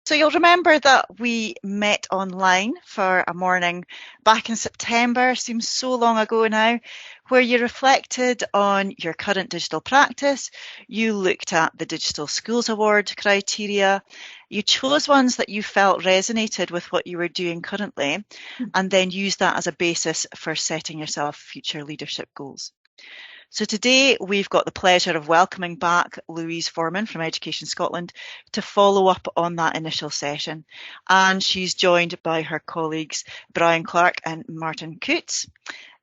So you'll remember that we met online for a morning back in September, seems so long ago now, where you reflected on your current digital practice, you looked at the Digital Schools Award criteria, you chose ones that you felt resonated with what you were doing currently, and then used that as a basis for setting yourself future leadership goals. So today we've got the pleasure of welcoming back Louise Foreman from Education Scotland to follow up on that initial session. And she's joined by her colleagues Brian Clark and Martin Coates.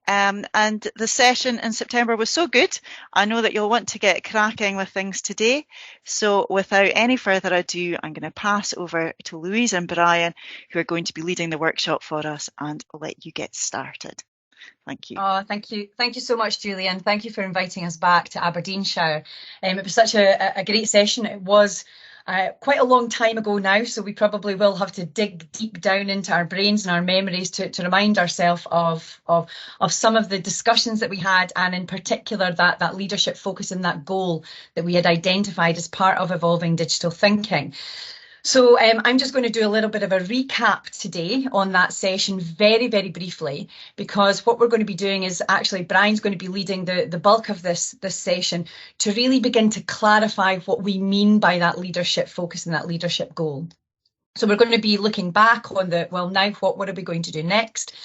And the session in September was so good, I know that you'll want to get cracking with things today. So without any further ado, I'm going to pass over to Louise and Brian, who are going to be leading the workshop for us, and let you get started. Thank you. Oh, thank you. Thank you so much, Julie, and thank you for inviting us back to Aberdeenshire. It was such a great session. It was quite a long time ago now, so we probably will have to dig deep down into our brains and our memories to remind ourselves of some of the discussions that we had, and in particular that leadership focus and that goal that we had identified as part of evolving digital thinking. So I'm just going to do a little bit of a recap today on that session very, very briefly, because what we're going to be doing is actually Brian's going to be leading the bulk of this session to really begin to clarify what we mean by that leadership focus and that leadership goal. So we're going to be looking back on now what are we going to do next?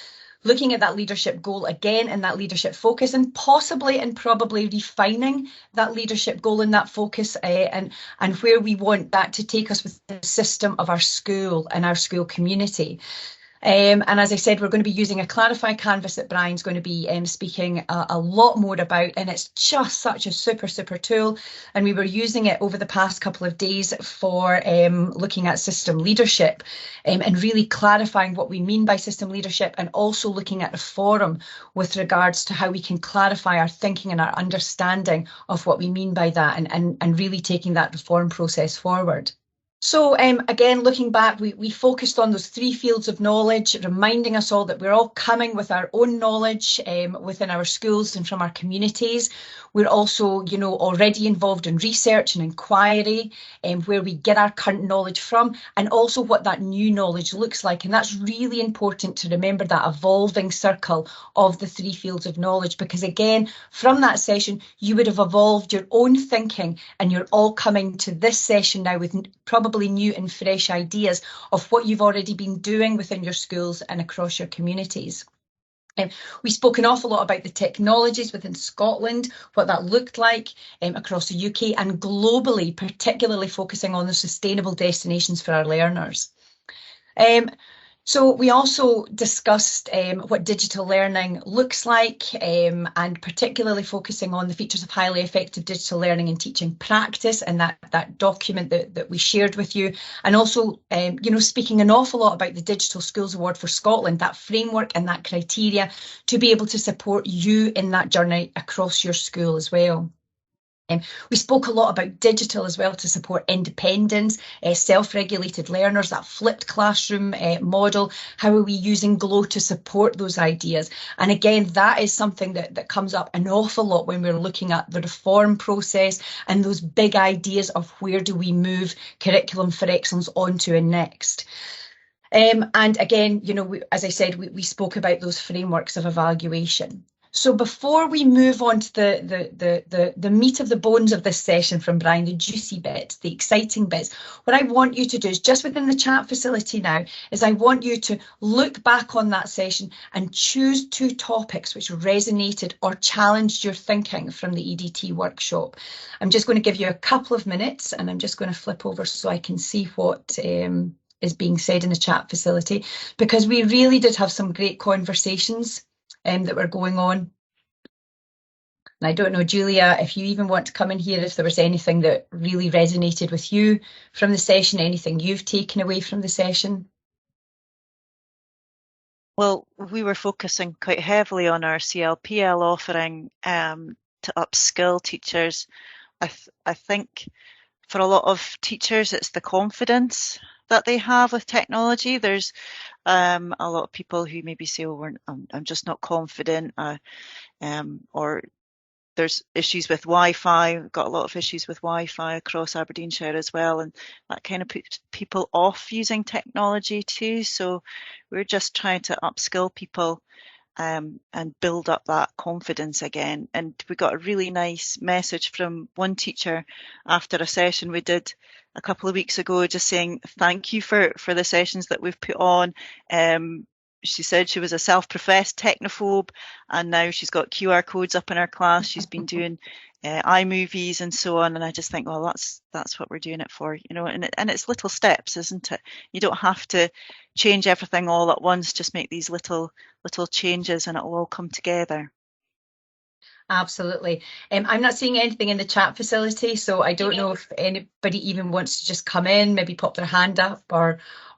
Looking at that leadership goal again and that leadership focus, and possibly and probably refining that leadership goal and that focus and where we want that to take us with the system of our school and our school community. And as I said, we're going to be using a Clarify canvas that Brian's going to be speaking a lot more about, and it's just such a super tool, and we were using it over the past couple of days for looking at system leadership and really clarifying what we mean by system leadership, and also looking at a forum with regards to how we can clarify our thinking and our understanding of what we mean by that, and really taking that reform process forward. So again, looking back, we focused on those three fields of knowledge, reminding us all that we're all coming with our own knowledge within our schools and from our communities. We're also, already involved in research and inquiry, where we get our current knowledge from, and also what that new knowledge looks like. And that's really important to remember, that evolving circle of the three fields of knowledge, because again, from that session, you would have evolved your own thinking, and you're all coming to this session now with probably new and fresh ideas of what you've already been doing within your schools and across your communities. We spoke an awful lot about the technologies within Scotland, what that looked like across the UK and globally, particularly focusing on the sustainable destinations for our learners. So we also discussed what digital learning looks like, and particularly focusing on the features of highly effective digital learning and teaching practice, and that document that we shared with you, and also speaking an awful lot about the Digital Schools Award for Scotland, that framework and that criteria to be able to support you in that journey across your school as well. We spoke a lot about digital as well to support independence, self-regulated learners, that flipped classroom model. How are we using Glow to support those ideas? And again, that is something that comes up an awful lot when we're looking at the reform process and those big ideas of where do we move curriculum for excellence onto and next. And again, as I said, we spoke about those frameworks of evaluation. So before we move on to the meat of the bones of this session from Brian, the juicy bits, the exciting bits, what I want you to do is just within the chat facility now, is I want you to look back on that session and choose two topics which resonated or challenged your thinking from the EDT workshop. I'm just going to give you a couple of minutes, and I'm just going to flip over so I can see what is being said in the chat facility, because we really did have some great conversations that were going on. And I don't know, Julia, if you even want to come in here, if there was anything that really resonated with you from the session, anything you've taken away from the session? Well, we were focusing quite heavily on our CLPL offering to upskill teachers. I think for a lot of teachers, it's the confidence that they have with technology. There's a lot of people who maybe say, "Oh, I'm just not confident," or there's issues with Wi-Fi. We've got a lot of issues with Wi-Fi across Aberdeenshire as well, and that kind of puts people off using technology too. So we're just trying to upskill people and build up that confidence again. And we got a really nice message from one teacher after a session we did a couple of weeks ago, just saying thank you for the sessions that we've put on. She said she was a self-professed technophobe, and now she's got QR codes up in her class. She's been doing iMovies and so on, and I just think, well, that's what we're doing it for, you know. And it's little steps, isn't it? You don't have to change everything all at once. Just make these little changes, and it'll all come together. Absolutely. I'm not seeing anything in the chat facility, so I don't know if anybody even wants to just come in, maybe pop their hand up, or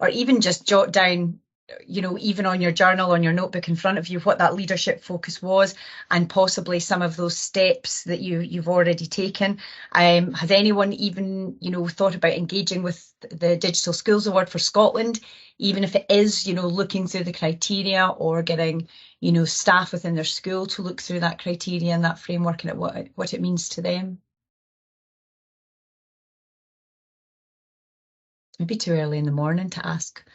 even just jot down, you know, even on your journal, on your notebook in front of you, what that leadership focus was, and possibly some of those steps that you've already taken. Has anyone even, you know, thought about engaging with the Digital Skills Award for Scotland, even if it is, you know, looking through the criteria, or getting, you know, staff within their school to look through that criteria and that framework and at what it means to them? It's maybe too early in the morning to ask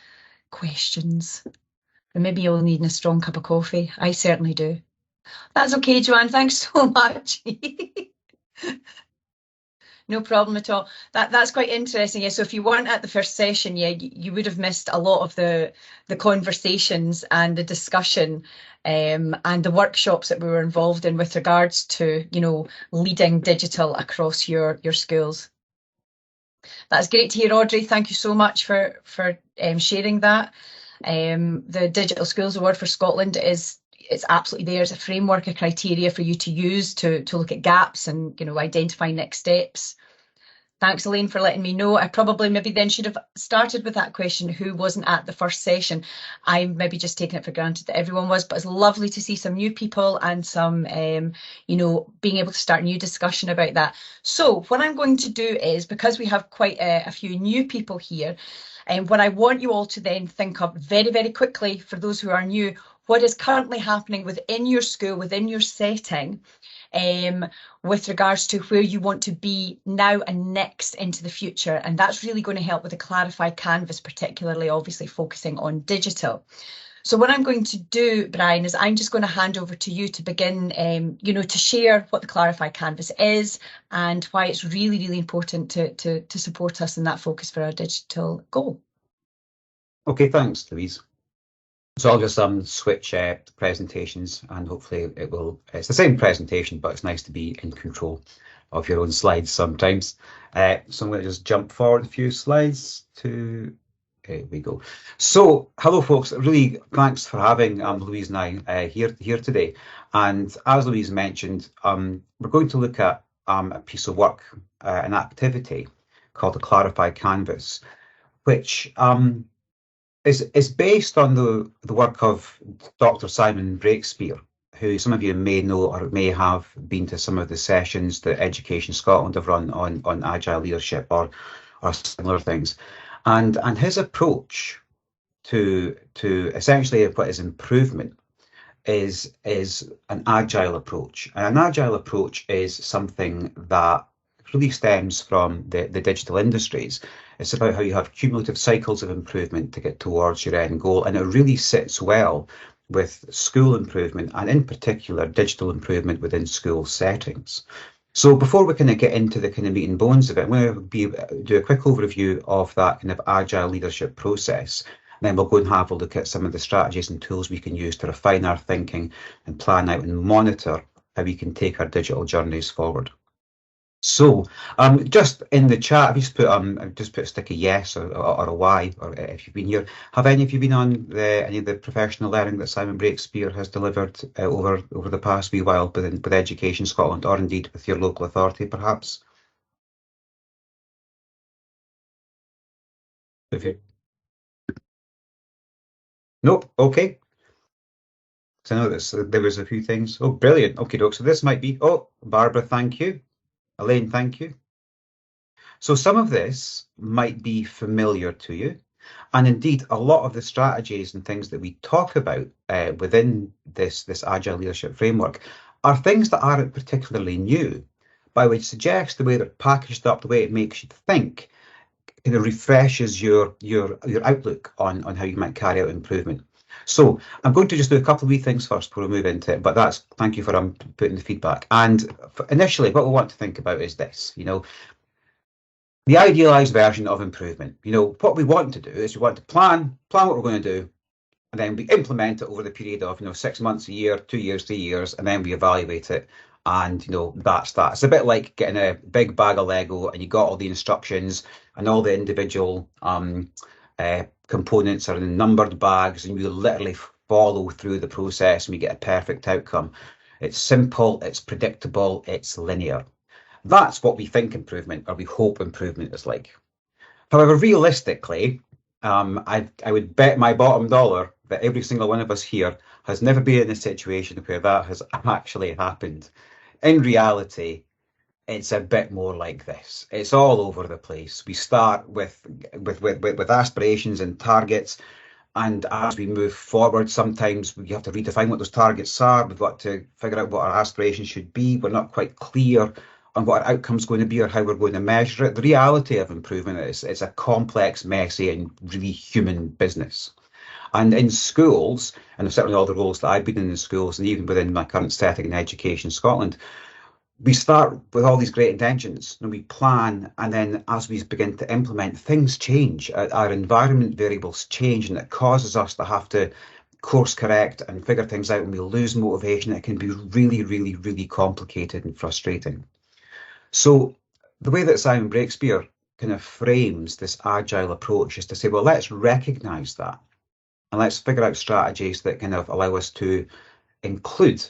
questions. And maybe you'll need a strong cup of coffee. I certainly do. That's okay, Joanne. Thanks so much. No problem at all. That's quite interesting. Yeah. So if you weren't at the first session, yeah, you would have missed a lot of the conversations and the discussion and the workshops that we were involved in with regards to, you know, leading digital across your schools. That's great to hear, Audrey. Thank you so much for sharing that. The Digital Skills Award for Scotland it's absolutely there as a framework, a criteria for you to use to look at gaps and, you know, identify next steps. Thanks, Elaine, for letting me know. I probably maybe then should have started with that question, who wasn't at the first session. I'm maybe just taking it for granted that everyone was, but it's lovely to see some new people and some, you know, being able to start new discussion about that. So what I'm going to do is, because we have quite a few new people here, and what I want you all to then think of very, very quickly, for those who are new, what is currently happening within your school, within your setting, with regards to where you want to be now and next into the future. And that's really going to help with the Clarify Canvas, particularly obviously focusing on digital. So what I'm going to do, Brian, is I'm just going to hand over to you to begin, you know, to share what the Clarify Canvas is and why it's really, really important to support us in that focus for our digital goal. Okay, thanks, Louise. So I'll just switch presentations, and hopefully it's the same presentation, but it's nice to be in control of your own slides sometimes. So I'm going to just jump forward a few slides to, here we go. So hello folks, really thanks for having Louise and I here today. And as Louise mentioned, we're going to look at a piece of work, an activity called the Clarify Canvas, which is based on the work of Dr. Simon Breakspear, who some of you may know or may have been to some of the sessions that Education Scotland have run on agile leadership or similar things. And his approach to essentially what is improvement is an agile approach. And an agile approach is something that really stems from the digital industries. It's about how you have cumulative cycles of improvement to get towards your end goal, and it really sits well with school improvement, and in particular digital improvement within school settings. So before we kind of get into the kind of meat and bones of it, I'm going to do a quick overview of that kind of agile leadership process. And then we'll go and have a look at some of the strategies and tools we can use to refine our thinking and plan out and monitor how we can take our digital journeys forward. So just in the chat, I've just put a sticky yes or a Y, or if you've been here. Have any of you been on any of the professional learning that Simon Breakspear has delivered over the past wee while with Education Scotland, or indeed with your local authority, perhaps? Have you? Nope. Okay. So I know there was a few things. Oh, brilliant. Okay, doke. So this might be. Oh, Barbara, thank you. Elaine, thank you. So some of this might be familiar to you, and indeed a lot of the strategies and things that we talk about within this agile leadership framework are things that aren't particularly new, but I would suggest the way they're packaged up, the way it makes you think, kind of refreshes your outlook on how you might carry out improvement. So I'm going to just do a couple of wee things first before we move into it, but that's, thank you for putting the feedback. And initially, what we want to think about is this, the idealized version of improvement. What we want to do is we want to plan what we're going to do, and then we implement it over the period of 6 months, a year, 2 years, 3 years, and then we evaluate it. And that's that. It's a bit like getting a big bag of Lego, and you got all the instructions and all the individual components are in numbered bags, and you literally follow through the process and we get a perfect outcome. It's simple, it's predictable, it's linear. That's what we think improvement, or we hope improvement, is like. However, realistically, I would bet my bottom dollar that every single one of us here has never been in a situation where that has actually happened. In reality, it's a bit more like this. It's all over the place. We start with aspirations and targets, and as we move forward, sometimes we have to redefine what those targets are. We've got to figure out what our aspirations should be. We're not quite clear on what our outcome's going to be or how we're going to measure it. The reality of improvement is it's a complex, messy, and really human business. And in schools, and certainly all the roles that I've been in schools, and even within my current setting in Education Scotland, we start with all these great intentions and we plan, and then as we begin to implement, things change. Our environment variables change, and it causes us to have to course correct and figure things out, and we lose motivation. It can be really, really, really complicated and frustrating. So the way that Simon Breakspear kind of frames this agile approach is to say, well, let's recognize that, and let's figure out strategies that kind of allow us to include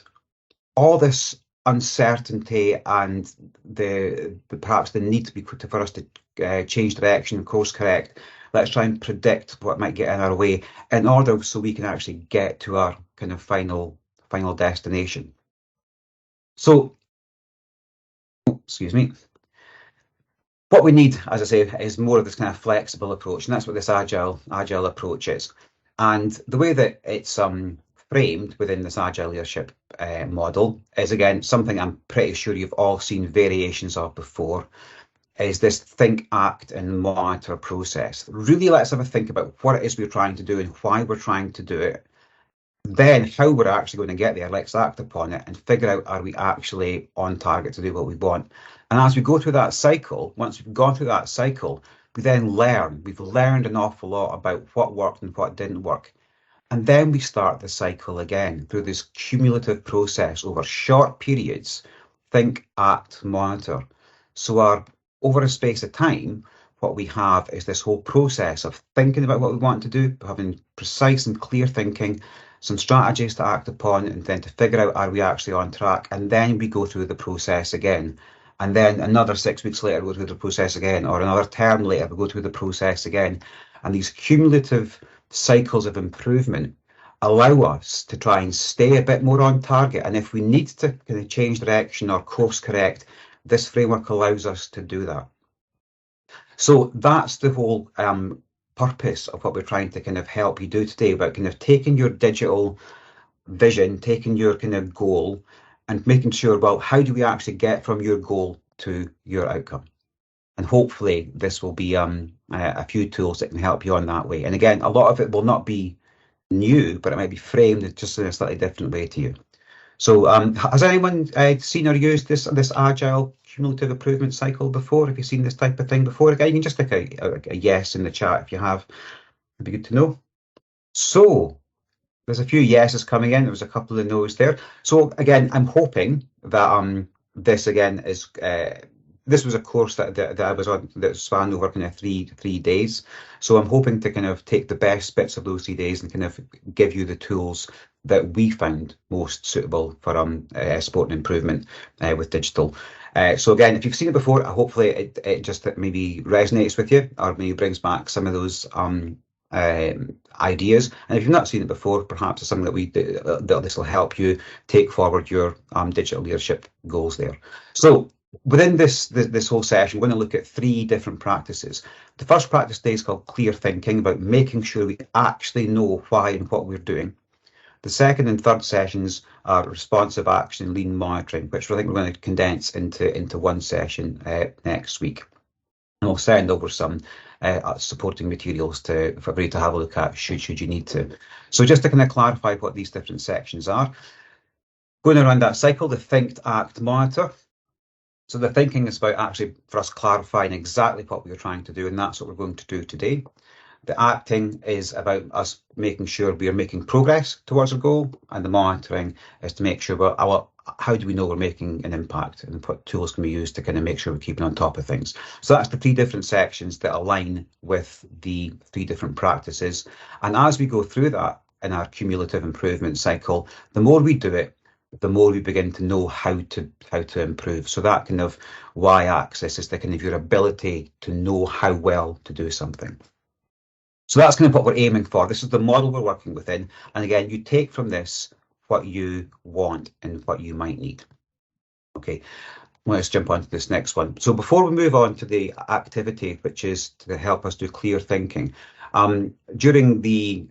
all this uncertainty and perhaps the need for us to change direction and course correct. Let's try and predict what might get in our way in order so we can actually get to our kind of final destination. So, excuse me. What we need, as I say, is more of this kind of flexible approach, and that's what this agile approach is. And the way that it's framed within this agile leadership model is, again, something I'm pretty sure you've all seen variations of before, is this think, act, and monitor process. Really, let's have a think about what it is we're trying to do and why we're trying to do it. Then how we're actually going to get there, let's act upon it and figure out, are we actually on target to do what we want? And as we go through that cycle, once we've gone through that cycle, we then learn. We've learned an awful lot about what worked and what didn't work. And then we start the cycle again through this cumulative process over short periods, think, act, monitor. So over a space of time, what we have is this whole process of thinking about what we want to do, having precise and clear thinking, some strategies to act upon, and then to figure out, are we actually on track? And then we go through the process again. And then another 6 weeks later, we'll go through the process again, or another term later, we'll go through the process again. And these cumulative cycles of improvement allow us to try and stay a bit more on target. And if we need to kind of change direction or course correct, this framework allows us to do that. So that's the whole purpose of what we're trying to kind of help you do today, about kind of taking your digital vision, taking your kind of goal, and making sure, well, how do we actually get from your goal to your outcome? And hopefully this will be a few tools that can help you on that way. And again, a lot of it will not be new, but it might be framed just in a slightly different way to you. So has anyone seen or used this agile cumulative improvement cycle before? Have you seen this type of thing before? Again, you can just stick a yes in the chat if you have. It'd be good to know. So there's a few yeses coming in. There was a couple of no's there. So again, I'm hoping that this again is this was a course that I was on that spanned over kind of three days. So I'm hoping to kind of take the best bits of those 3 days and kind of give you the tools that we found most suitable for support and improvement with digital. So again, if you've seen it before, hopefully it just maybe resonates with you, or maybe brings back some of those ideas. And if you've not seen it before, perhaps it's something that this will help you take forward your digital leadership goals there. So within this whole session, we're going to look at 3 different practices. The first practice today is called clear thinking, about making sure we actually know why and what we're doing. The second and third sessions are responsive action and lean monitoring, which I think we're going to condense into one session next week. And I'll send over some supporting materials for you to have a look at should you need to. So just to kind of clarify what these different sections are, going around that cycle, the think, act, monitor. So the thinking is about actually for us clarifying exactly what we are trying to do, and that's what we're going to do today. The acting is about us making sure we are making progress towards our goal, and the monitoring is to make sure how do we know we're making an impact, and what tools can we use to kind of make sure we're keeping on top of things. So that's the three different sections that align with the three different practices. And as we go through that in our cumulative improvement cycle, the more we do it, the more we begin to know how to improve. So that kind of y-axis is the kind of your ability to know how well to do something. So that's kind of what we're aiming for. This is the model we're working within. And again, you take from this what you want and what you might need. Okay, let's jump on to this next one. So before we move on to the activity, which is to help us do clear thinking, during the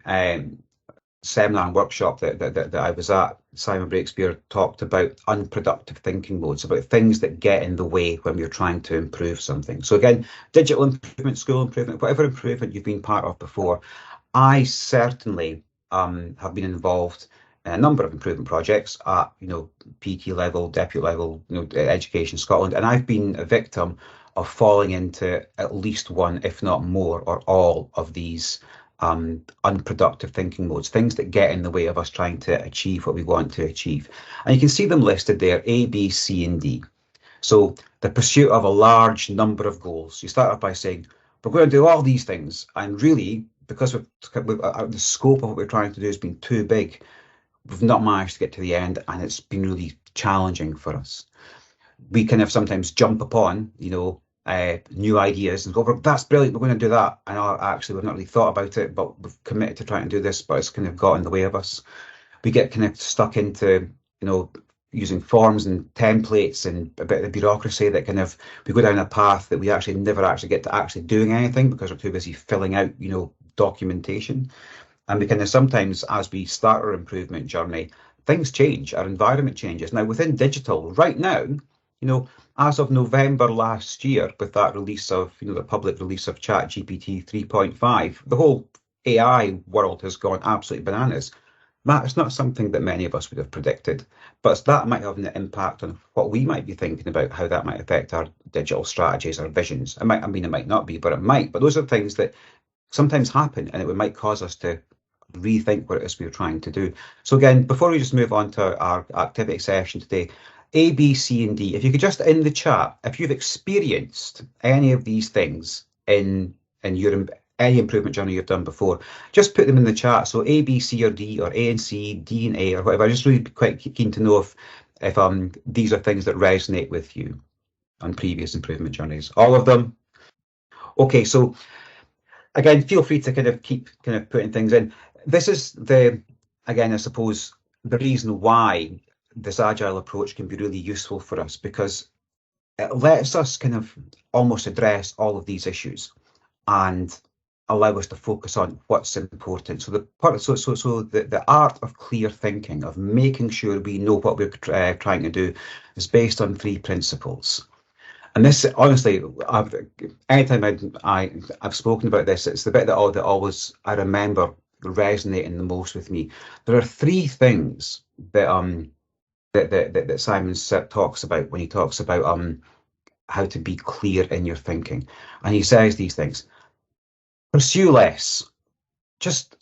seminar and workshop that I was at, Simon Breakspear talked about unproductive thinking modes, about things that get in the way when you're trying to improve something. So again, digital improvement, school improvement, whatever improvement you've been part of before, I certainly have been involved in a number of improvement projects at PT level, deputy level, Education Scotland, and I've been a victim of falling into at least one, if not more, or all of these unproductive thinking modes, things that get in the way of us trying to achieve what we want to achieve. And you can see them listed there, A, B, C, and D. So the pursuit of a large number of goals. You start off by saying, we're going to do all these things. And really, because the scope of what we're trying to do has been too big, we've not managed to get to the end, and it's been really challenging for us. We kind of sometimes jump upon, new ideas and go, that's brilliant, we're going to do that. And actually, we've not really thought about it, but we've committed to trying to do this, but it's kind of got in the way of us. We get kind of stuck into, using forms and templates and a bit of the bureaucracy that kind of, we go down a path that we actually never actually get to actually doing anything because we're too busy filling out, documentation. And we kind of sometimes, as we start our improvement journey, things change, our environment changes. Now, within digital, right now, as of November last year, with that release of, the public release of ChatGPT 3.5, the whole AI world has gone absolutely bananas. That is not something that many of us would have predicted, but that might have an impact on what we might be thinking about, how that might affect our digital strategies, our visions. It might not be, but it might. But those are things that sometimes happen, and it might cause us to rethink what it is we're trying to do. So again, before we just move on to our activity session today, A, B, C, and D, if you could just in the chat, if you've experienced any of these things in your any improvement journey you've done before, just put them in the chat. So A, B, C, or D, or A and C, D and A, or whatever. I'm just really quite keen to know if these are things that resonate with you on previous improvement journeys. All of them? Okay, so again, feel free to kind of keep putting things in. This is again, I suppose, the reason why this agile approach can be really useful for us, because it lets us kind of almost address all of these issues and allow us to focus on what's important. So the art of clear thinking, of making sure we know what we're trying to do, is based on 3 principles. And this, honestly, anytime I've spoken about this, it's the bit that always I remember resonating the most with me. There are 3 things that Simon talks about when he talks about how to be clear in your thinking, and he says these things: pursue less. Just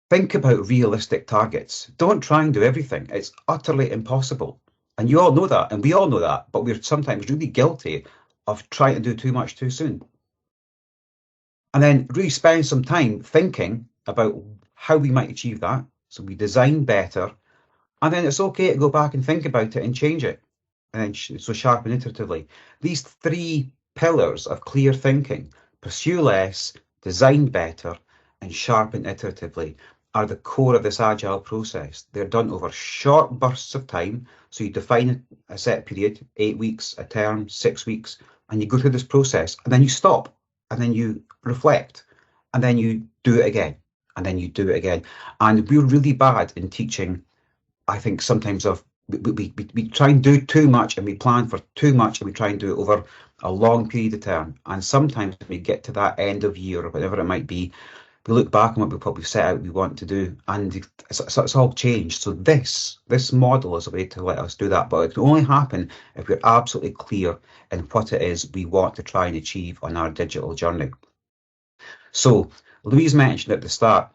think about realistic targets. Don't try and do everything. It's utterly impossible. And you all know that, and we all know that, but we're sometimes really guilty of trying to do too much too soon. And then really spend some time thinking about how we might achieve that. So we design better, and then it's okay to go back and think about it and change it. And then so sharpen iteratively. These 3 pillars of clear thinking, pursue less, design better, and sharpen iteratively, are the core of this agile process. They're done over short bursts of time. So you define a set period, 8 weeks, a term, 6 weeks, and you go through this process, and then you stop, and then you reflect, and then you do it again. and then you do it again. And we're really bad in teaching, I think, sometimes we try and do too much, and we plan for too much, and we try and do it over a long period of time. And sometimes when we get to that end of year or whatever it might be, we look back on what we've set out we want to do, and it's all changed. So this model is a way to let us do that, but it can only happen if we're absolutely clear in what it is we want to try and achieve on our digital journey. So Louise mentioned at the start,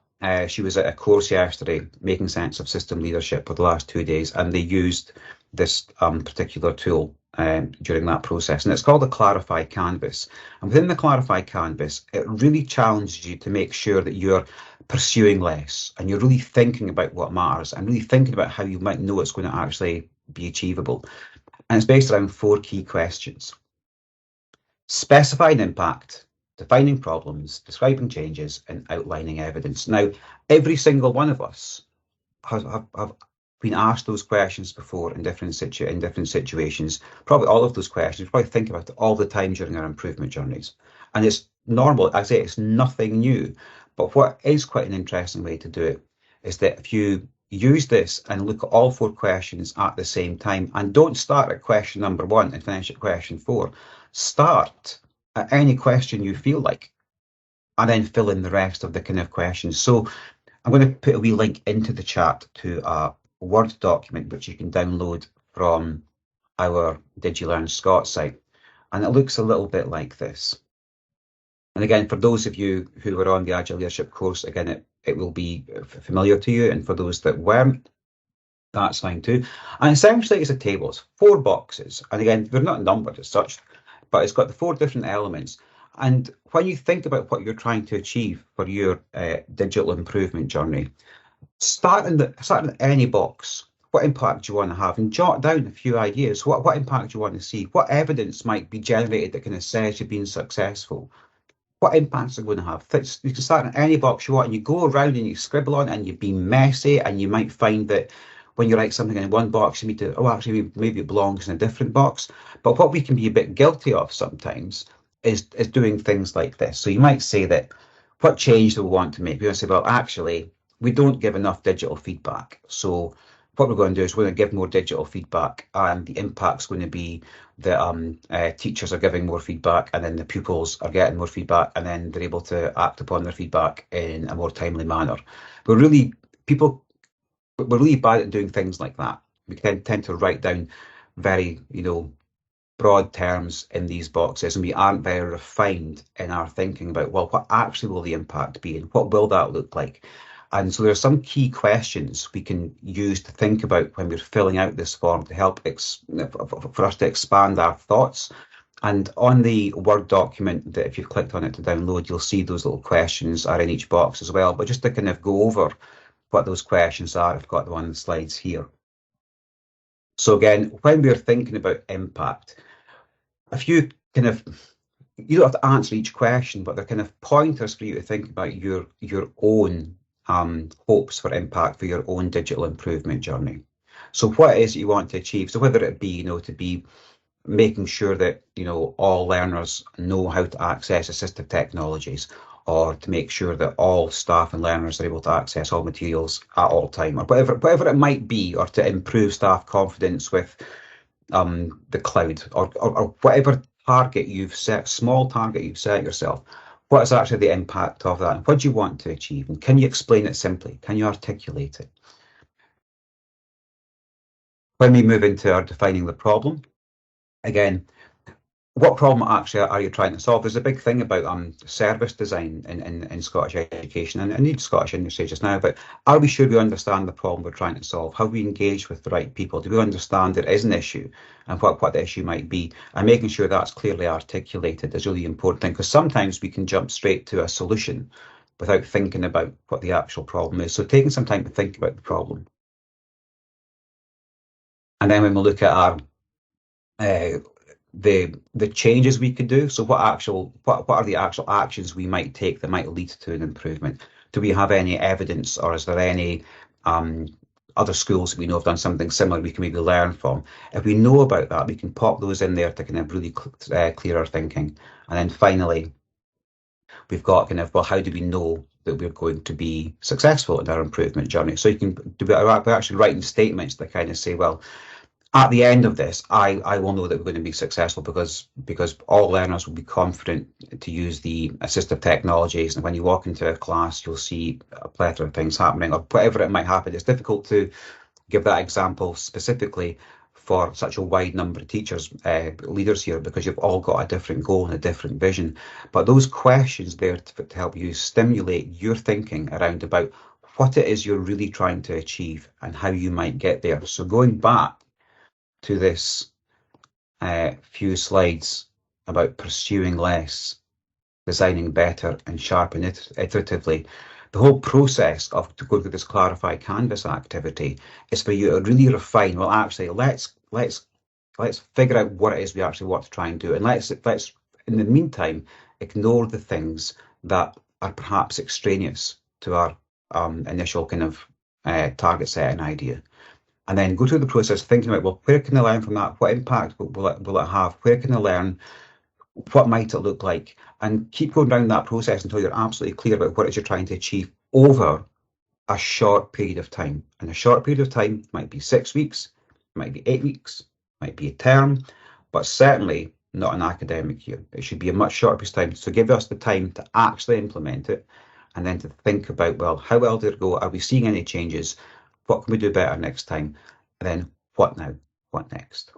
she was at a course yesterday, Making Sense of System Leadership, for the last 2 days, and they used this particular tool during that process, and it's called the Clarify Canvas. And within the Clarify Canvas, it really challenges you to make sure that you're pursuing less, and you're really thinking about what matters, and really thinking about how you might know it's going to actually be achievable. And it's based around 4 key questions: specifying impact, defining problems, describing changes, and outlining evidence. Now, every single one of us have been asked those questions before in different situations. Probably all of those questions, we probably think about it all the time during our improvement journeys. And it's normal, I say it's nothing new. But what is quite an interesting way to do it is that if you use this and look at all 4 questions at the same time, and don't start at question number 1 and finish at question 4, start at any question you feel like, and then fill in the rest of the kind of questions. So I'm going to put a wee link into the chat to a Word document which you can download from our DigiLearn Scott site, and it looks a little bit like this. And again, for those of you who were on the Agile Leadership course, again, it will be familiar to you, and for those that weren't, that's fine too. And essentially it's a table, it's 4 boxes, and again, they're not numbered as such, but it's got the 4 different elements. And when you think about what you're trying to achieve for your digital improvement journey, start in any box. What impact do you want to have? And jot down a few ideas. What impact do you want to see? What evidence might be generated that kind of says you've been successful? What impacts are going to have? You can start in any box you want, and you go around and you scribble on, and you've been messy, and you might find that when you write something in one box, you need to, actually, maybe it belongs in a different box. But what we can be a bit guilty of sometimes is doing things like this. So you might say that, what change do we want to make? We want to say, well, actually, we don't give enough digital feedback. So what we're going to do is we're going to give more digital feedback, and the impact's going to be that teachers are giving more feedback, and then the pupils are getting more feedback, and then they're able to act upon their feedback in a more timely manner. We're really bad at doing things like that. We tend to write down very, broad terms in these boxes, and we aren't very refined in our thinking about, well, what actually will the impact be, and what will that look like? And so there are some key questions we can use to think about when we're filling out this form to help for us to expand our thoughts. And on the Word document, that if you've clicked on it to download, you'll see those little questions are in each box as well. But just to kind of go over what those questions are, I've got them on the slides here. So again, when we're thinking about impact, a few kind of, you don't have to answer each question, but they're kind of pointers for you to think about your own hopes for impact for your own digital improvement journey. So what is it you want to achieve? So whether it be, to be making sure that, all learners know how to access assistive technologies, or to make sure that all staff and learners are able to access all materials at all time, or whatever it might be, or to improve staff confidence with the cloud, or whatever target you've set, small target you've set yourself. What is actually the impact of that? And what do you want to achieve? And can you explain it simply? Can you articulate it? When we move into our defining the problem, again, what problem actually are you trying to solve? There's a big thing about service design in Scottish education, and indeed Scottish industry just now, but are we sure we understand the problem we're trying to solve? How we engage with the right people? Do we understand there is an issue and what the issue might be? And making sure that's clearly articulated is really important thing, because sometimes we can jump straight to a solution without thinking about what the actual problem is. So taking some time to think about the problem. And then when we look at our the changes we could do, so what are the actual actions we might take that might lead to an improvement? Do we have any evidence, or is there any other schools that we know have done something similar we can maybe learn from? If we know about that, we can pop those in there to kind of really clear our thinking. And then finally, we've got kind of, well, how do we know that we're going to be successful in our improvement journey. So you can do, we're actually writing statements that kind of say, well, at the end of this, I will know that we're going to be successful because all learners will be confident to use the assistive technologies. And when you walk into a class, you'll see a plethora of things happening, or whatever it might happen. It's difficult to give that example specifically for such a wide number of teachers, leaders here, because you've all got a different goal and a different vision. But those questions there to help you stimulate your thinking around about what it is you're really trying to achieve and how you might get there. So going back to this few slides about pursuing less, designing better, and sharpen it iteratively. The whole process of to go through this Clarify Canvas activity is for you to really refine. Well, actually, let's figure out what it is we actually want to try and do, and let's in the meantime ignore the things that are perhaps extraneous to our initial kind of target setting idea. And then go through the process thinking about, well, where can I learn from that? What impact will it have? Where can I learn? What might it look like? And keep going down that process until you're absolutely clear about what it is you're trying to achieve over a short period of time. And a short period of time might be 6 weeks, might be 8 weeks, might be a term, but certainly not an academic year. It should be a much shorter period of time. So give us the time to actually implement it and then to think about, well, how well did it go? Are we seeing any changes? What can we do better next time? And then what now? What next?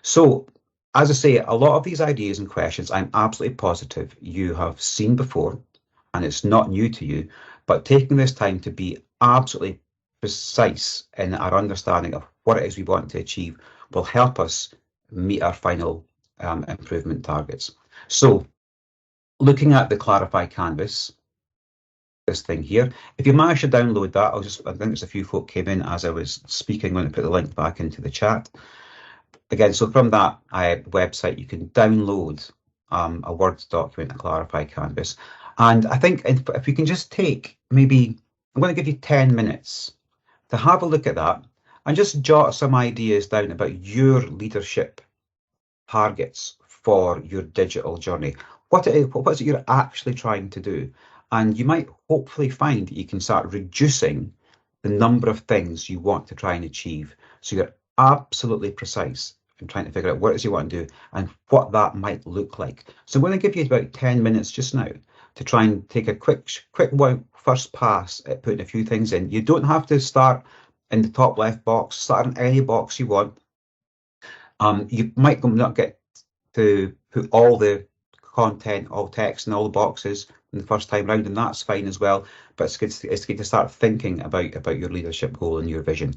So, as I say, a lot of these ideas and questions, I'm absolutely positive you have seen before, and it's not new to you, but taking this time to be absolutely precise in our understanding of what it is we want to achieve will help us meet our final improvement targets. So, looking at the Clarify Canvas, this thing here. If you manage to download that, I think there's a few folk came in as I was speaking. I'm going to put the link back into the chat. Again, so from that website, you can download a Word document, a Clarify Canvas. And I think if we can just take maybe, I'm going to give you 10 minutes to have a look at that and just jot some ideas down about your leadership targets for your digital journey. What is it you're actually trying to do? And you might hopefully find that you can start reducing the number of things you want to try and achieve. So you're absolutely precise in trying to figure out what it is you want to do and what that might look like. So I'm going to give you about 10 minutes just now to try and take a quick one first pass at putting a few things in. You don't have to start in the top left box, start in any box you want. You might not get to put all the content, all text in all the boxes in the first time round, and that's fine as well. But it's good to start thinking about your leadership goal and your vision.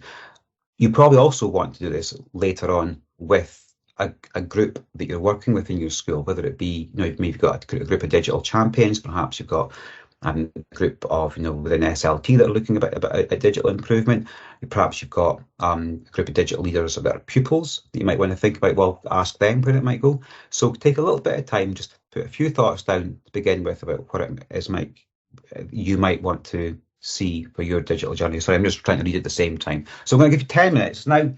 You probably also want to do this later on with a group that you're working with in your school, whether it be, maybe you've got a group of digital champions, perhaps you've got a group of, within SLT that are looking at digital improvement. Perhaps you've got a group of digital leaders that are pupils that you might want to think about, well, ask them where it might go. So take a little bit of time, just put a few thoughts down to begin with about what it is you might want to see for your digital journey. Sorry, I'm just trying to read at the same time. So I'm going to give you 10 minutes. Now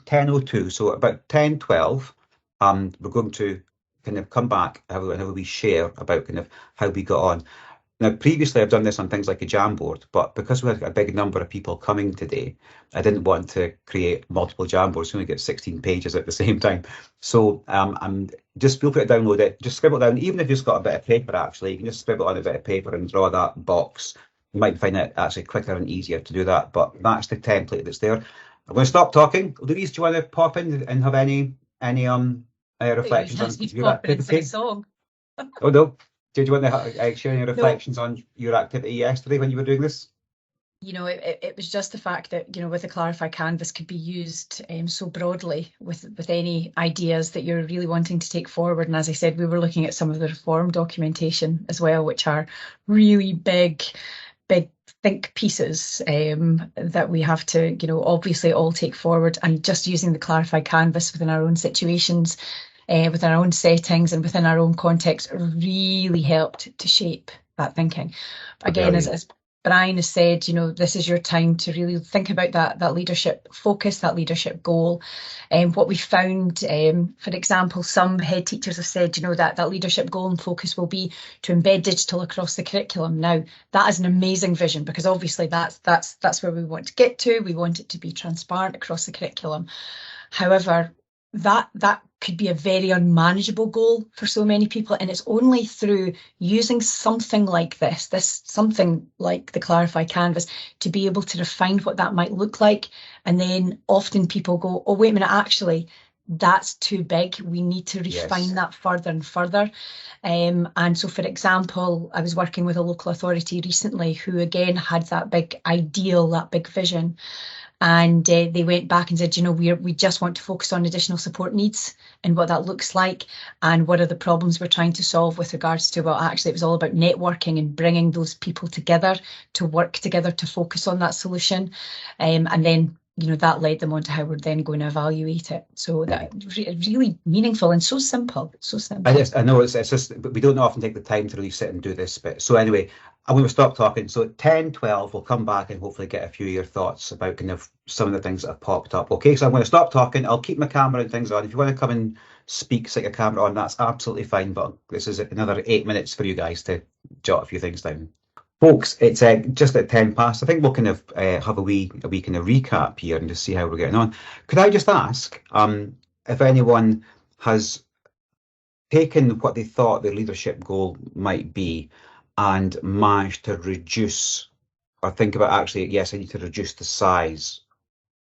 10:02, so about 10:12, we're going to kind of come back and we share about kind of how we got on. Now, previously I've done this on things like a Jamboard, but because we had a big number of people coming today, I didn't want to create multiple Jamboards. You only get 16 pages at the same time. So just feel free to download it. Just scribble down, even if you've got a bit of paper, actually, you can just scribble on a bit of paper and draw that box. You might find it actually quicker and easier to do that, but that's the template that's there. I'm going to stop talking. Louise, do you want to pop in and have any reflections on your activity? Song. Oh no. Did you want to share any reflections on your activity yesterday when you were doing this? It was just the fact that, with the Clarify Canvas could be used so broadly with any ideas that you're really wanting to take forward. And as I said, we were looking at some of the reform documentation as well, which are really big think pieces that we have to, obviously all take forward, and just using the Clarify Canvas within our own situations, within our own settings and within our own context really helped to shape that thinking. Again, as Brian has said, this is your time to really think about that leadership focus, that leadership goal. And what we found, for example, some head teachers have said, that leadership goal and focus will be to embed digital across the curriculum. Now, that is an amazing vision, because obviously that's where we want to get to. We want it to be transparent across the curriculum. However, that could be a very unmanageable goal for so many people, and it's only through using something like something like the Clarify Canvas, to be able to refine what that might look like. And then often people go, oh, wait a minute, actually, that's too big. We need to refine that further and further. And so, for example, I was working with a local authority recently who, again, had that big ideal, that big vision. And they went back and said, we just want to focus on additional support needs and what that looks like, and what are the problems we're trying to solve with regards to, well, actually, it was all about networking and bringing those people together to work together to focus on that solution. And then, that led them on to how we're then going to evaluate it. So that really meaningful and so simple. I know it's just, we don't often take the time to really sit and do this bit. So anyway, I'm going to stop talking. So at 10:12, we'll come back and hopefully get a few of your thoughts about kind of some of the things that have popped up. Okay, so I'm going to stop talking. I'll keep my camera and things on. If you want to come and speak, stick your camera on, that's absolutely fine. But this is another 8 minutes for you guys to jot a few things down. Folks, it's just at 10 past. I think we'll kind of have a wee kind of recap here and just see how we're getting on. Could I just ask if anyone has taken what they thought their leadership goal might be and managed to reduce, or think about, actually, yes, I need to reduce the size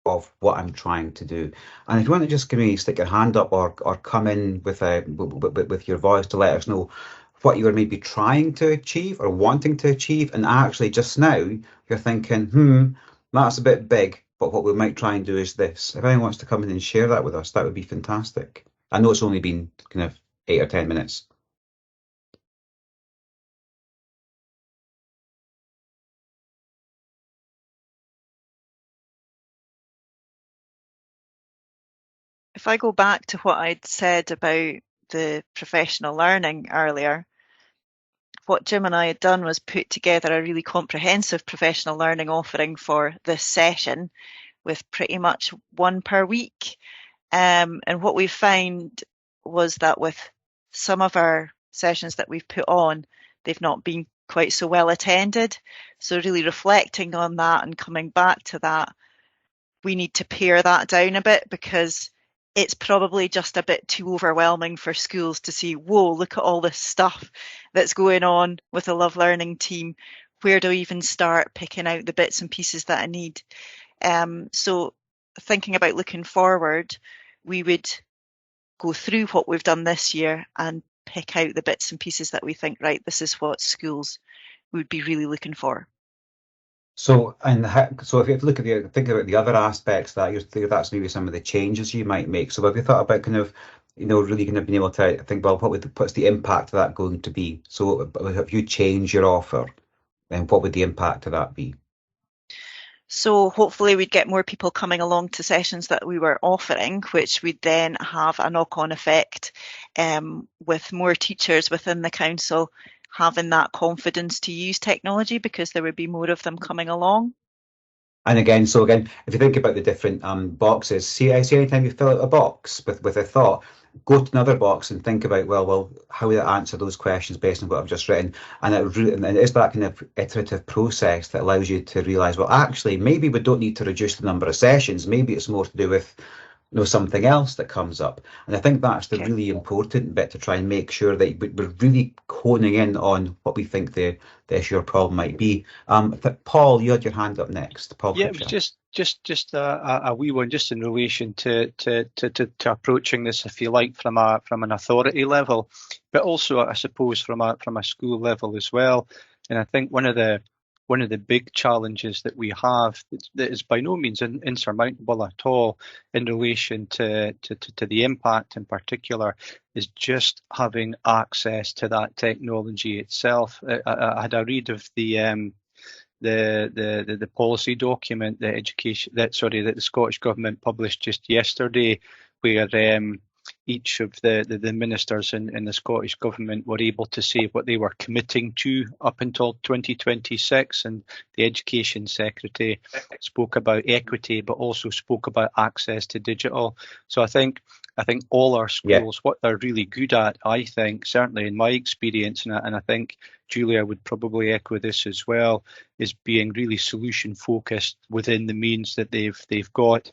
of what I'm trying to do. And if you want to just give me, stick your hand up or come in with your voice to let us know what you were maybe trying to achieve or wanting to achieve, and actually just now you're thinking, that's a bit big, but what we might try and do is this. If anyone wants to come in and share that with us, that would be fantastic. I know it's only been kind of 8 or 10 minutes. If I go back to what I'd said about the professional learning earlier, what Jim and I had done was put together a really comprehensive professional learning offering for this session, with pretty much one per week. And what we found was that with some of our sessions that we've put on, they've not been quite so well attended. So really reflecting on that and coming back to that, we need to pare that down a bit, because it's probably just a bit too overwhelming for schools to see, whoa, look at all this stuff that's going on with the Love Learning team. Where do I even start picking out the bits and pieces that I need? So thinking about looking forward, we would go through what we've done this year and pick out the bits and pieces that we think, right, this is what schools would be really looking for. So, so if you look at think about the other aspects that's maybe some of the changes you might make. So have you thought about kind of, really kind of being able to think, well, what's the impact of that going to be? So if you change your offer, then what would the impact of that be? So hopefully we'd get more people coming along to sessions that we were offering, which would then have a knock-on effect with more teachers within the council having that confidence to use technology, because there would be more of them coming along. And again, if you think about the different boxes, see anytime you fill out a box with a thought, go to another box and think about, well, how will I answer those questions based on what I've just written? And it is that kind of iterative process that allows you to realise, well, actually, maybe we don't need to reduce the number of sessions. Maybe it's more to do with something else that comes up. And I think that's the really important bit, to try and make sure that we're really honing in on what we think the issue or problem might be. Paul, you had your hand up next. Paul. Yeah, it was just a wee one, just in relation to approaching this, if you like, from an authority level, but also, I suppose, from a school level as well. And I think one of the big challenges that we have, that is by no means insurmountable at all in relation to the impact in particular, is just having access to that technology itself. I had a read of the policy document that the Scottish Government published just yesterday, where each of the ministers in the Scottish Government were able to say what they were committing to up until 2026, and the Education Secretary spoke about equity, but also spoke about access to digital. So I think all our schools, what they're really good at, I think, certainly in my experience, and I think Julia would probably echo this as well, is being really solution focused within the means that they've got.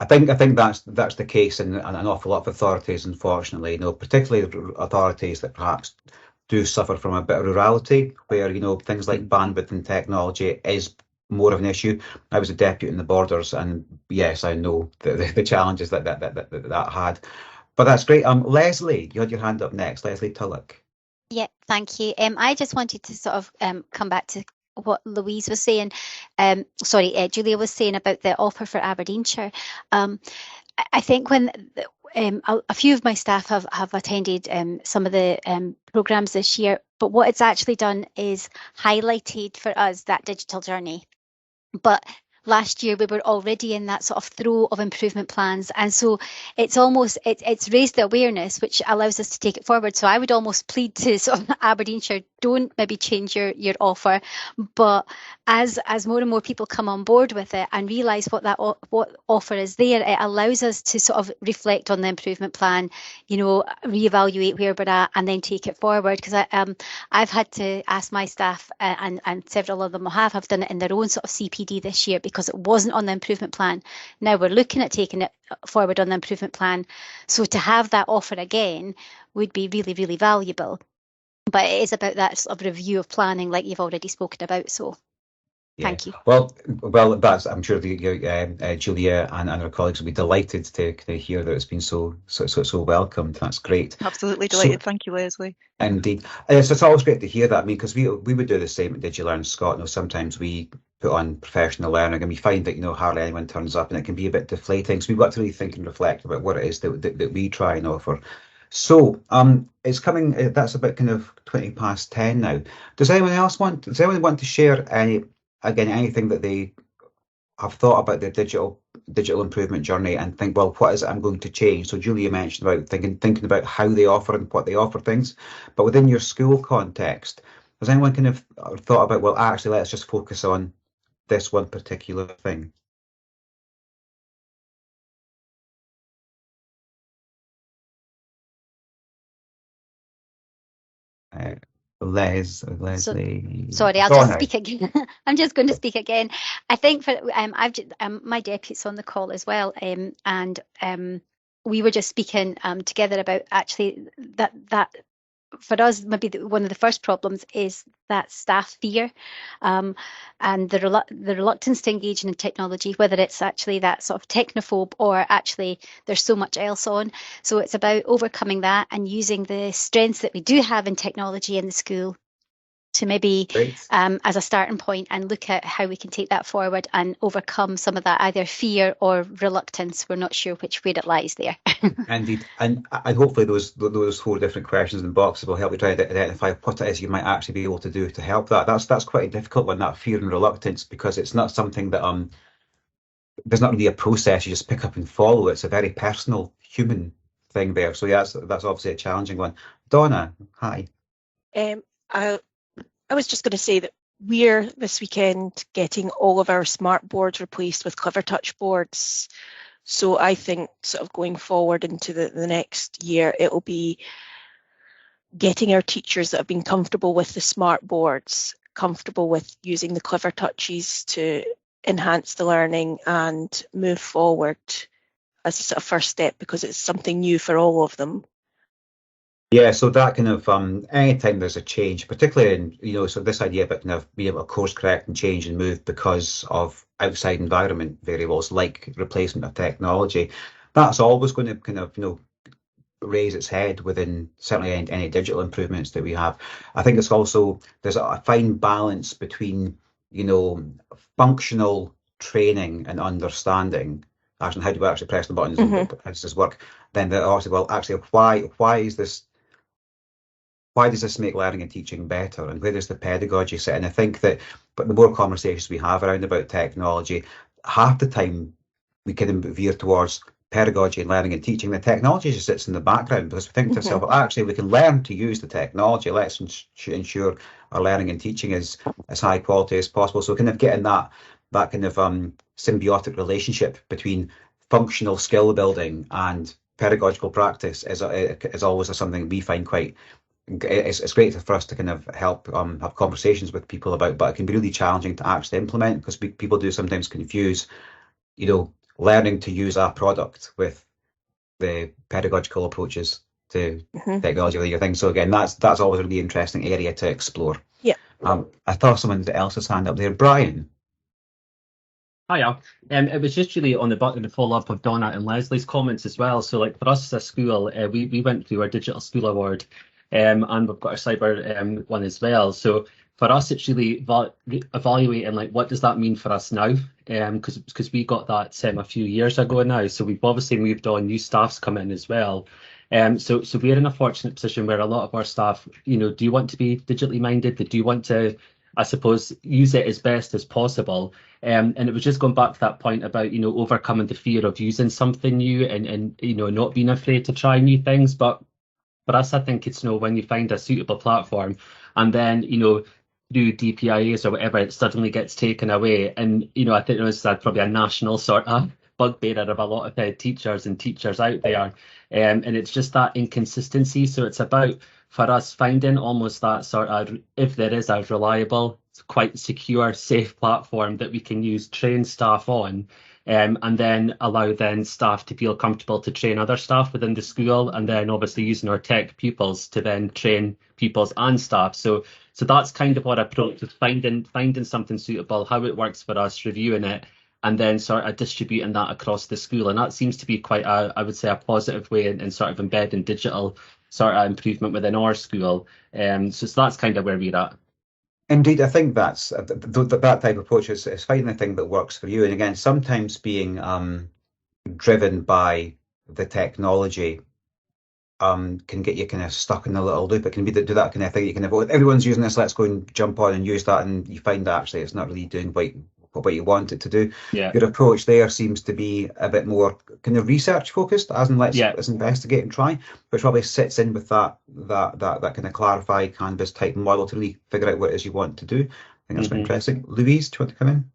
I think that's the case in an awful lot of authorities, unfortunately. Particularly authorities that perhaps do suffer from a bit of rurality, where things like bandwidth and technology is more of an issue. I was a deputy in the Borders, and yes, I know the challenges that had. But that's great. Leslie, you had your hand up next. Leslie Tulloch. Yeah, thank you. I just wanted to sort of come back to what Louise was saying. Julia was saying about the offer for Aberdeenshire. I think when a few of my staff have attended some of the programmes this year, but what it's actually done is highlighted for us that digital journey. But last year we were already in that sort of throw of improvement plans, and so it's almost it's raised the awareness, which allows us to take it forward. So I would almost plead to sort of Aberdeenshire, don't maybe change your offer, but as more and more people come on board with it and realise what offer is there, it allows us to sort of reflect on the improvement plan, reevaluate where we're at, and then take it forward. Because I've had to ask my staff, and several of them have done it in their own sort of CPD this year, because it wasn't on the improvement plan. Now we're looking at taking it forward on the improvement plan. So to have that offer again would be really, really valuable. But it is about that sort of review of planning, like you've already spoken about. So thank you. Well, that's, I'm sure Julia and her colleagues will be delighted to hear that it's been so welcomed. That's great. Absolutely delighted. Thank you, Leslie. Indeed. So it's always great to hear that. I mean, because we would do the same at DigiLearn Scotland. Sometimes we put on professional learning and we find that, hardly anyone turns up, and it can be a bit deflating. So we've got to really think and reflect about what it is that we try and offer. So it's coming, that's about kind of 10:20 now. Does anyone want to share anything that they have thought about their digital improvement journey and think, well, what is it I'm going to change? So Julia mentioned about thinking about how they offer and what they offer things, but within your school context, has anyone kind of thought about, well, actually, let's just focus on this one particular thing? Leslie. Sorry, I'll just speak again. I'm just going to speak again. I think for my deputy's on the call as well, and we were just speaking together about actually that for us, maybe one of the first problems is that staff fear and the reluctance to engage in technology, whether it's actually that sort of technophobe or actually there's so much else on. So it's about overcoming that and using the strengths that we do have in technology in the school to maybe as a starting point and look at how we can take that forward and overcome some of that either fear or reluctance. We're not sure which way it lies there. Indeed, and hopefully those 4 different questions and boxes will help you try to identify what it is you might actually be able to do to help that. That's quite a difficult one, that fear and reluctance, because it's not something that there's not really a process you just pick up and follow. It's a very personal human thing there. So yeah, that's obviously a challenging one. Donna, hi. I was just going to say that we're this weekend getting all of our smart boards replaced with Clever Touch boards. So I think sort of going forward into the next year, it will be getting our teachers that have been comfortable with the smart boards, comfortable with using the Clever Touches to enhance the learning and move forward as a sort of first step, because it's something new for all of them. Yeah, so that kind of anytime there's a change, particularly in so this idea about kind of being able to course correct and change and move because of outside environment variables like replacement of technology, that's always going to kind of raise its head within certainly any digital improvements that we have. I think it's also there's a fine balance between functional training and understanding. Actually, how do we actually press the buttons? How does this work? Then also, well, actually, why is this? Why does this make learning and teaching better, and where does the pedagogy sit? And I think that, but the more conversations we have around about technology, half the time we can veer towards pedagogy and learning and teaching, the technology just sits in the background, because we think to ourselves, well, actually, we can learn to use the technology. Let's ensure our learning and teaching is as high quality as possible. So kind of getting that kind of symbiotic relationship between functional skill building and pedagogical practice is always something we find quite. It's great for us to kind of help have conversations with people about, but it can be really challenging to actually implement, because people do sometimes confuse, learning to use a product with the pedagogical approaches to technology or things. So again, that's always a really interesting area to explore. Yeah. I thought someone else's hand up there. Brian. Hiya. It was just really on the follow-up of Donna and Leslie's comments as well. So like for us as a school, we went through our Digital School Award, and we've got our cyber one as well. So for us, it's really evaluating like what does that mean for us now? Because we got that a few years ago now. So we've obviously moved on, new staff's come in as well. So we're in a fortunate position where a lot of our staff, do want to be digitally minded? They do want to, I suppose, use it as best as possible. And it was just going back to that point about, overcoming the fear of using something new and not being afraid to try new things. But for us, I think it's, when you find a suitable platform and then, through DPIAs or whatever, it suddenly gets taken away. And, I think it's probably a national sort of bugbear of a lot of teachers out there. And it's just that inconsistency. So it's about, for us, finding almost that sort of, if there is a reliable, quite secure, safe platform that we can use, train staff on, and then allow staff to feel comfortable to train other staff within the school, and then obviously using our tech pupils to then train pupils and staff. So that's kind of what I approach, is finding something suitable, how it works for us, reviewing it, and then sort of distributing that across the school. And that seems to be quite I would say a positive way in sort of embedding digital sort of improvement within our school. So that's kind of where we're at. Indeed, I think that's that type of approach is finding the thing that works for you. And again, sometimes being driven by the technology can get you kind of stuck in a little loop. It can be do that kind of thing. You can have, everyone's using this, let's go and jump on and use that, and you find that actually it's not really doing what you want it to do. Yeah. Your approach there seems to be a bit more kind of research focused, as in let's investigate and try, which probably sits in with that kind of clarify canvas type model to really figure out what it is you want to do. I think that's quite interesting. Louise, do you want to come in?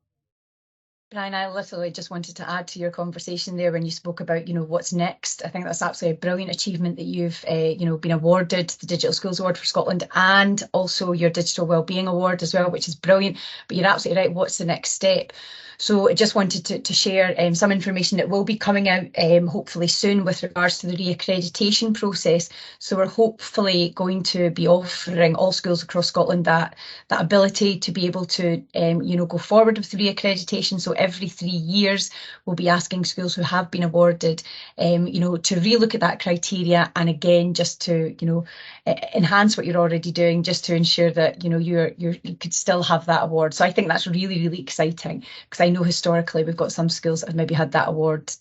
Brian, I literally just wanted to add to your conversation there when you spoke about, what's next. I think that's absolutely a brilliant achievement that you've, been awarded the Digital Schools Award for Scotland, and also your Digital Wellbeing Award as well, which is brilliant. But you're absolutely right. What's the next step? So I just wanted to share some information that will be coming out hopefully soon with regards to the reaccreditation process. So we're hopefully going to be offering all schools across Scotland that ability to be able to go forward with the reaccreditation. So every 3 years we'll be asking schools who have been awarded to relook at that criteria, and again just to enhance what you're already doing, just to ensure that you could still have that award. So I think that's really, really exciting, because I know historically we've got some schools that have maybe had that award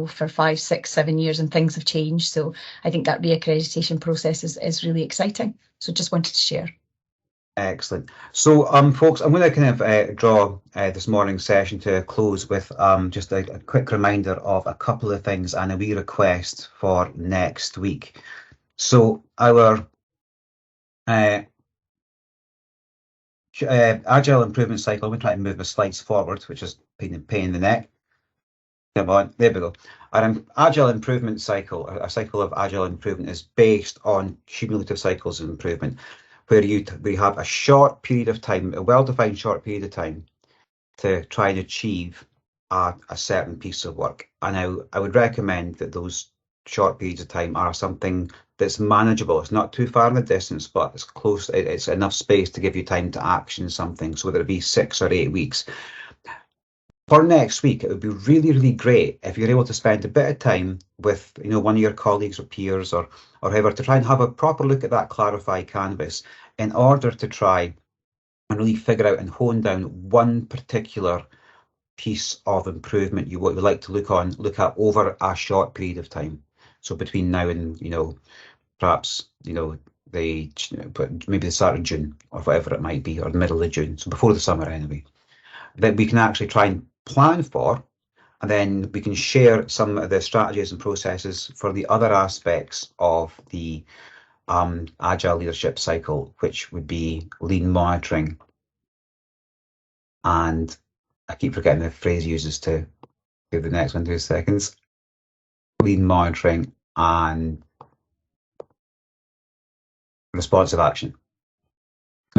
for 5, 6, 7 years, and things have changed. So I think that reaccreditation process is really exciting. So just wanted to share. Excellent. So, folks, I'm going to kind of draw this morning's session to a close with just a quick reminder of a couple of things and a wee request for next week. So our Agile improvement cycle, we're trying to move the slides forward, which is pain in the neck. Come on, there we go. Our Agile improvement cycle, a cycle of Agile improvement, is based on cumulative cycles of improvement, where we have a short period of time, a well-defined short period of time, to try and achieve a certain piece of work. And I would recommend that those short periods of time are something that's manageable. It's not too far in the distance, but it's close. It's enough space to give you time to action something, so whether it be 6 or 8 weeks. For next week, it would be really, really great if you're able to spend a bit of time with one of your colleagues or peers or whoever, to try and have a proper look at that Clarify canvas in order to try and really figure out and hone down one particular piece of improvement you would like to look at over a short period of time. So between now and perhaps maybe the start of June or whatever it might be, or the middle of June, so before the summer anyway, that we can actually try and plan for And then we can share some of the strategies and processes for the other aspects of the agile leadership cycle, which would be lean monitoring. And I keep forgetting the phrase uses to give the next one 2 seconds. Lean monitoring and responsive action.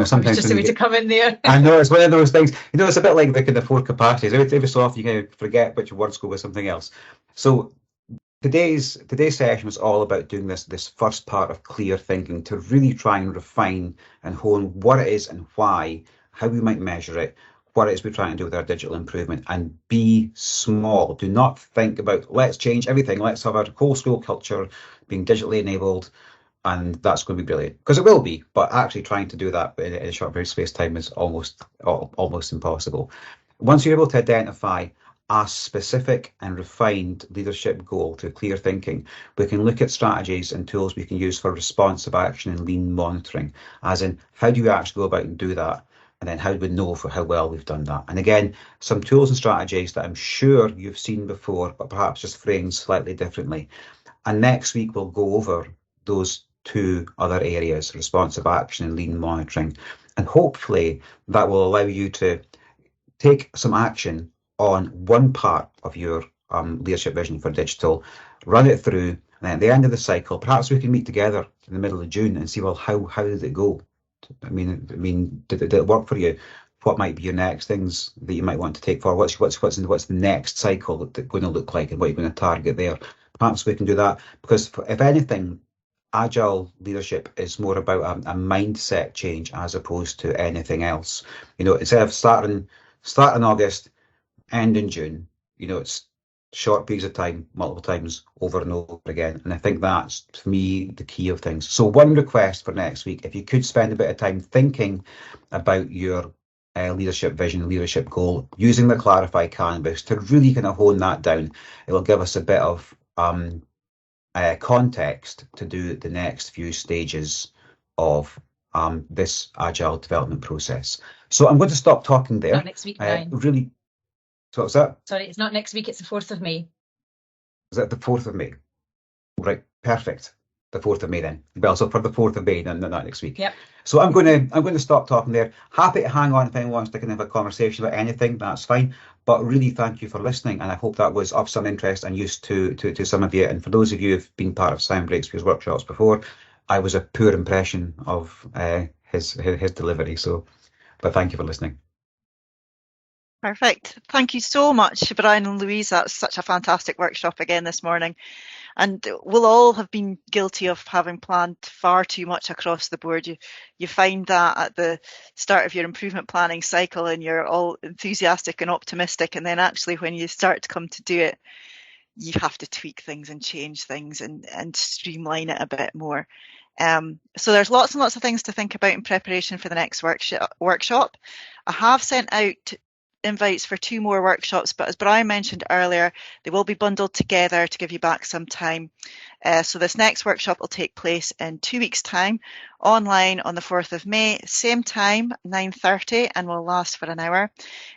Sometimes just a way to come in there. I know, it's one of those things. It's a bit like the 4 capacities. Every so often you kind of forget which words go with something else. So today's session was all about doing this first part of clear thinking to really try and refine and hone what it is and why, how we might measure it, what it is we're trying to do with our digital improvement, and be small. Do not think about let's change everything. Let's have our whole school culture being digitally enabled. And that's going to be brilliant, because it will be, but actually trying to do that in a short period of space time is almost impossible. Once you're able to identify a specific and refined leadership goal through clear thinking, we can look at strategies and tools we can use for responsive action and lean monitoring, as in how do you actually go about and do that, and then how do we know for how well we've done that. And again, some tools and strategies that I'm sure you've seen before, but perhaps just framed slightly differently. And next week we'll go over those 2 other areas, responsive action and lean monitoring. And hopefully that will allow you to take some action on one part of your leadership vision for digital, run it through, and then at the end of the cycle, perhaps we can meet together in the middle of June and see, well, how did it go? I mean, did it work for you? What might be your next things that you might want to take forward? What's the next cycle going to look like, and what you're going to target there? Perhaps we can do that, because if anything, agile leadership is more about a mindset change as opposed to anything else. Instead of starting August, end in June, it's short periods of time, multiple times over and over again. And I think that's, for me, the key of things. So one request for next week, if you could spend a bit of time thinking about your leadership vision, leadership goal, using the Clarify Canvas to really kind of hone that down. It will give us a bit of context to do the next few stages of this agile development process. So I'm going to stop talking there. Not next week, Brian. Really. So what's that? Sorry, it's not next week. It's the 4th of May. Is that the 4th of May? Right, perfect. The 4th of May then. Well, so for the 4th of May, then not next week. Yep. So I'm going to stop talking there. Happy to hang on if anyone wants to kind of have a conversation about anything. That's fine. But really, thank you for listening, and I hope that was of some interest and use to some of you. And for those of you who've been part of Simon Breakspeare's workshops before, I was a poor impression of his delivery. So, but thank you for listening. Perfect. Thank you so much, Brian and Louise. That's such a fantastic workshop again this morning. And we'll all have been guilty of having planned far too much across the board. You find that at the start of your improvement planning cycle, and you're all enthusiastic and optimistic. And then actually when you start to come to do it, you have to tweak things and change things and streamline it a bit more. So there's lots and lots of things to think about in preparation for the next workshop. I have sent out invites for 2 more workshops, but as Brian mentioned earlier, they will be bundled together to give you back some time. So this next workshop will take place in 2 weeks' time, online on the 4th of May, same time, 9:30, and will last for an hour.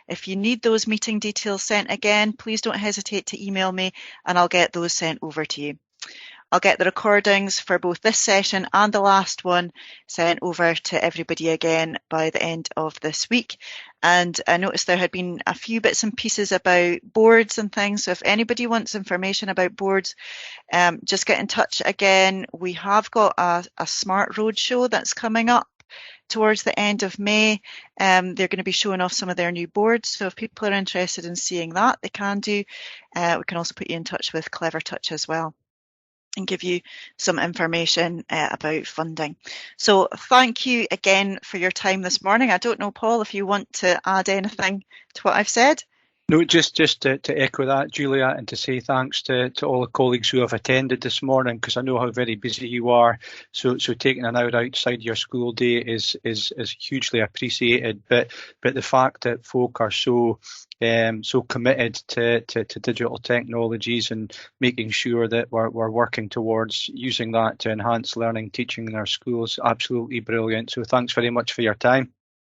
If you need those meeting details sent again, please don't hesitate to email me and I'll get those sent over to you. I'll get the recordings for both this session and the last one sent over to everybody again by the end of this week. And I noticed there had been a few bits and pieces about boards and things. So if anybody wants information about boards, just get in touch again. We have got a Smart Roadshow that's coming up towards the end of May. They're going to be showing off some of their new boards. So if people are interested in seeing that, they can do. We can also put you in touch with Clever Touch as well and give you some information about funding. So thank you again for your time this morning. I don't know, Paul, if you want to add anything to what I've said. No, just to echo that, Julia, and to say thanks to all the colleagues who have attended this morning, because I know how very busy you are. So taking an hour outside your school day is hugely appreciated. But the fact that folk are so committed to digital technologies and making sure that we're working towards using that to enhance learning, teaching in our schools, absolutely brilliant. So thanks very much for your time.